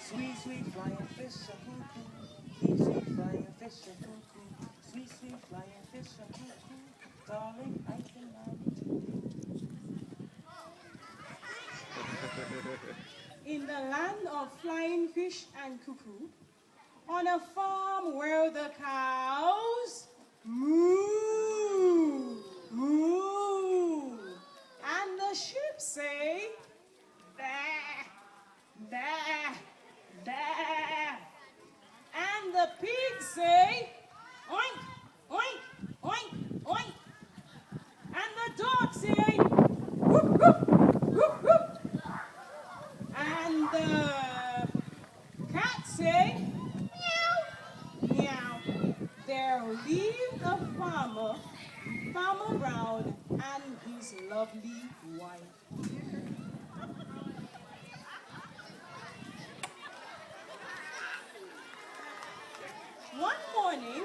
Sweet, sweet flying fish, a cuckoo. Sweet, sweet flying fish, a cuckoo. Sweet, sweet flying fish, a cuckoo. Darling, I can manage In the land of flying fish and cuckoo, on a farm where the cows moo, moo, and the sheep say, bah, bah, bah, and the pigs say, oink, oink, oink, oink, and the dogs say, whoop, whoop, whoop, whoop, and the cats say, meow, meow. There lived a farmer, Farmer Brown, and his lovely wife. One morning,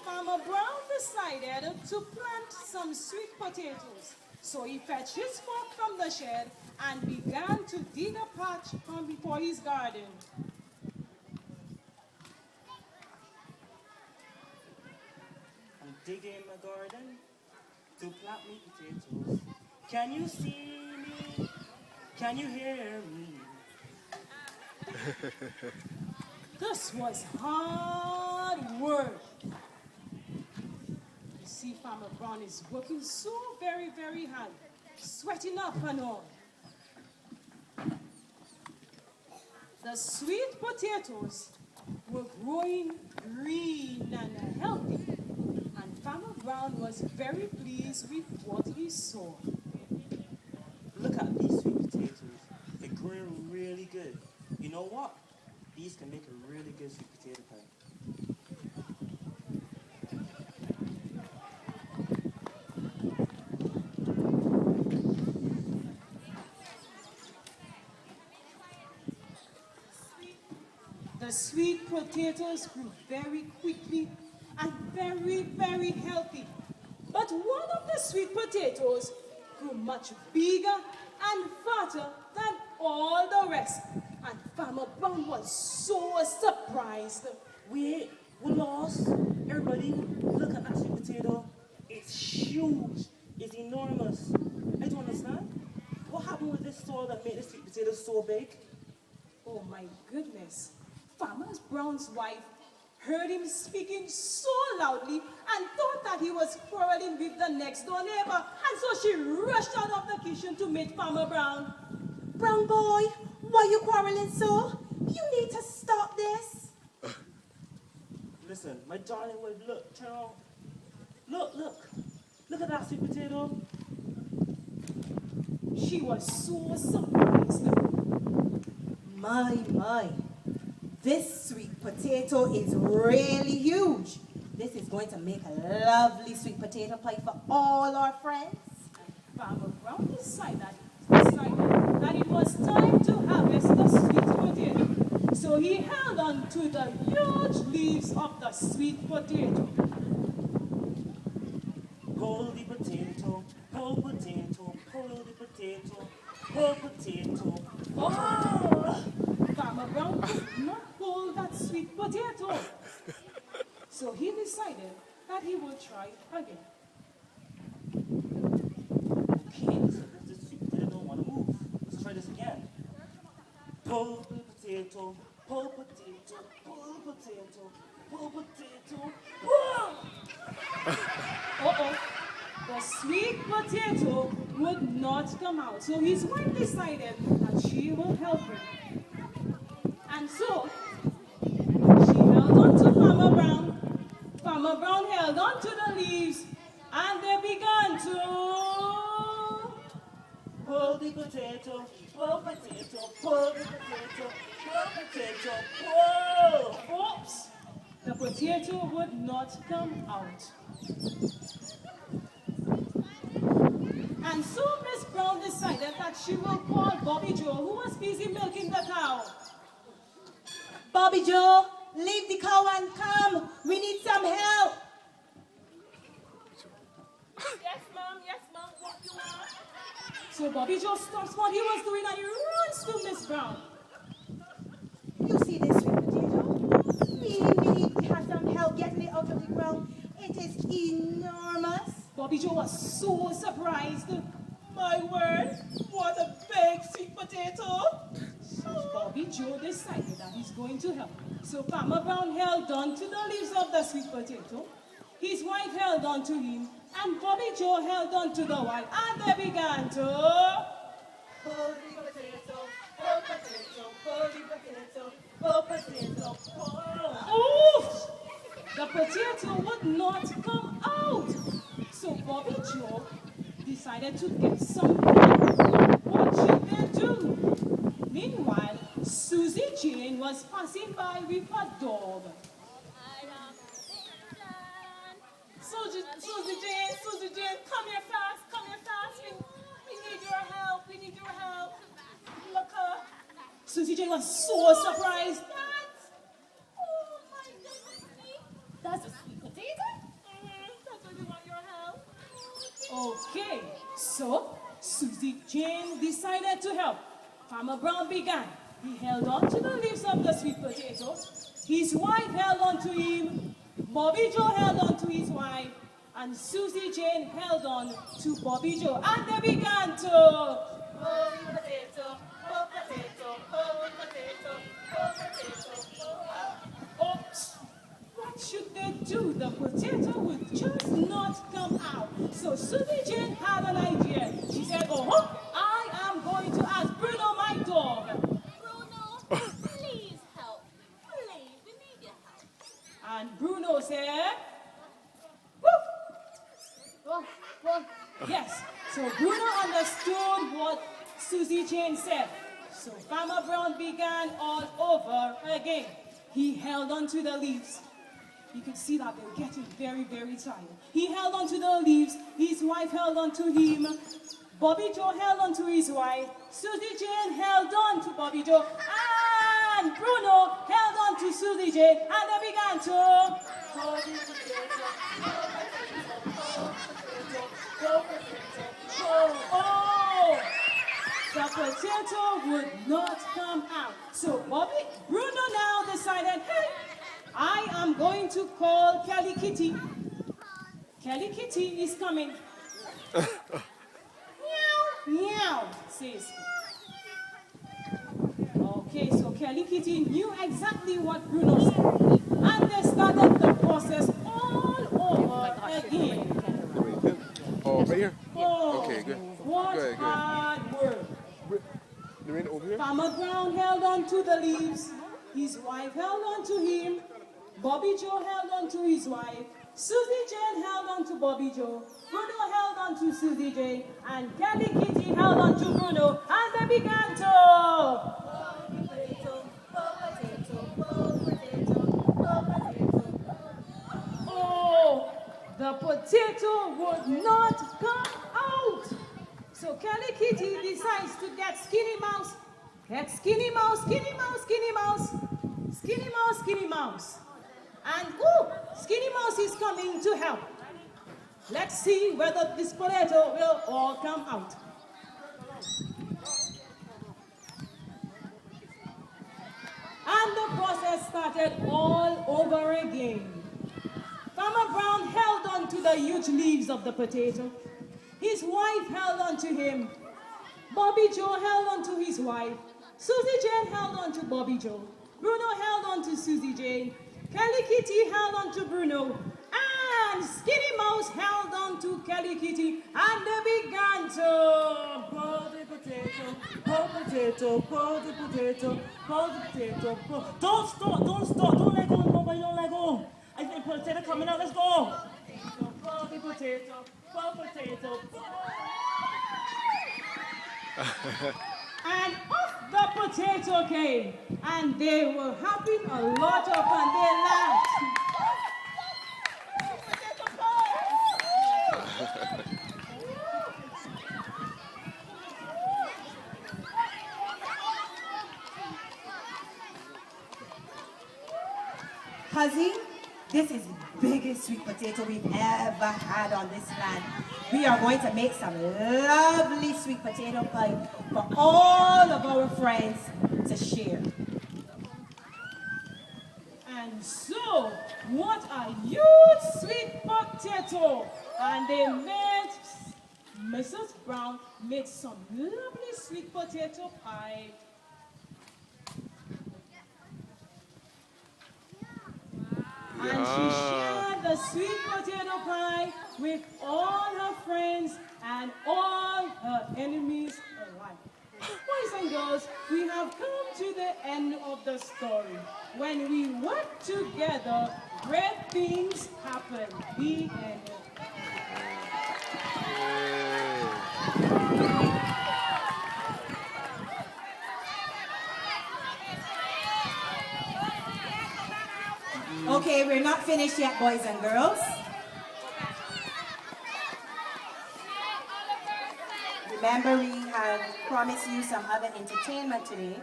Farmer Brown decided to plant some sweet potatoes. So he fetched his fork from the shed and began to dig a patch from before his garden. I'm digging my garden to plant me potatoes. Can you see me? Can you hear me? This was hard work. You see, Farmer Brown is working so very, very hard, sweating up and all. The sweet potatoes were growing green and healthy, and Farmer Brown was very pleased with what he saw. Look at these sweet potatoes. They're growing really good. You know what? These can make a really good sweet potato pie. The sweet potatoes grew very quickly and very, very healthy. But one of the sweet potatoes grew much bigger and fatter than all the rest. And Farmer Brown was so surprised. Wait, we lost. Everybody, look at that sweet potato. It's huge. It's enormous. I don't understand. What happened with this soil that made the sweet potato so big? Oh my goodness. Farmer Brown's wife heard him speaking so loudly and thought that he was quarreling with the next door neighbor. And so she rushed out of the kitchen to meet Farmer Brown. Brown boy, why you quarreling so? You need to stop this. Listen, my darling wife, look, turn around. Look, look. Look at that sweet potato. She was so surprised. My. This sweet potato is really huge. This is going to make a lovely sweet potato pie for all our friends. Farmer Brown decided that it was time to harvest the sweet potato. So he held on to the huge leaves of the sweet potato. Pull the potato, pull potato, pull the potato, pull potato. Oh! Farmer Brown could not pull that sweet potato. So he decided that he would try again. Okay, listen, this sweet potato don't want to move. Let's try this again. Pull the potato, pull potato, pull potato, pull potato. Whoa! Uh-oh. The sweet potato would not come out. So his wife decided that she will help him. And so, she held on to Farmer Brown. Farmer Brown held on to the leaves, and they began to Pull the potato, pull potato, pull the potato, pull potato, pull! oops, the potato would not come out. And so Miss Brown decided that she will call Bobby Joe, who was busy milking the cow. Bobby Joe, leave the cow and come. We need some help. Yes, ma'am, what you want? So Bobby Joe stops what he was doing and he runs to Miss Brown. out of the ground. It is enormous. Bobby Joe was so surprised. My word, what a big sweet potato. So Bobby Joe decided that he's going to help. So Farmer Brown held on to the leaves of the sweet potato. His wife held on to him, and Bobby Joe held on to the wife, and they began to... Pull the potato, pull potato, pull the potato, pull potato, pull. Oof! The potato would not come out. So Bobby Joe decided to get some help. What should they do? Meanwhile, Susie Jane was passing by with her dog. Susie Jane, come here fast. We need your help. Look her. Susie Jane was so surprised. Oh my goodness, that's a sweet potato. That's why we want your help. Okay, so Susie Jane decided to help. Farmer Brown began. He held on to the leaves of the sweet potato. His wife held on to him. Bobby Joe held on to his wife. And Susie Jane held on to Bobby Joe. And they began to... Pull the potato, pull potato, pull potato, pull potato, pull. Oops. What should they do? The potato would just not come out. So Susie Jane had an idea. She said, oh, I am going to ask Bruno, my dog. Bruno, please help. Please, we need your help. And Bruno said, woof. Yes, so Bruno understood what Susie Jane said. So Farmer Brown began all over again. He held on to the leaves. You could see that they were getting very, very tired. He held on to the leaves. His wife held on to him. Bobby Joe held on to his wife. Susie Jane held on to Bobby Joe. And Bruno held on to Susie Jane. And they began to... Oh! The potato would not come out. So Bruno now decided, hey, I am going to call Kelly Kitty. Kelly Kitty is coming. Meow, meow, says he. Okay, so Kelly Kitty knew exactly what Bruno said. And they started the process all over again. Oh, right here? Oh, Okay, good. what Good. hard work. You mean over here? Farmer Brown held on to the leaves. His wife held on to him. Bobby Joe held on to his wife. Susie Jane held on to Bobby Joe. Bruno held on to Susie Jane. And Kelly Kitty held on to Bruno. And they began to... Oh, the potato would not come out. So Kelly Kitty decides to get Skinny Mouse. Get Skinny Mouse, Skinny Mouse, Skinny Mouse. Skinny Mouse, Skinny Mouse. And Skinny Mouse is coming to help. Let's see whether this potato will all come out. And the process started all over again. Farmer Brown held on to the huge leaves of the potato. His wife held on to him. Bobby Joe held on to his wife. Susie Jane held on to Bobby Joe. Bruno held on to Susie Jane. Kelly Kitty held on to Bruno. And Skinny Mouse held on to Kelly Kitty. And they began to... Pull the potato, pull potato, pull the potato, pull the potato, pull. Don't stop, don't let go, nobody, don't let go. I think potato coming out, let's go. Pull the potato, pull potato, pull. And off the potato came. And they were having a lot of fun. They laughed. Huzzy, this is the biggest sweet potato we've ever had on this land. We are going to make some lovely sweet potato pie for all of our friends to share. And so, what a huge sweet potato! And they made, Mrs. Brown made some lovely sweet potato pie. And she shared the sweet potato pie with all her friends and all her enemies alike. Boys and girls, we have come to the end of the story. When we work together, great things happen. The end. Okay, we're not finished yet, boys and girls. Remember, we had promised you some other entertainment today.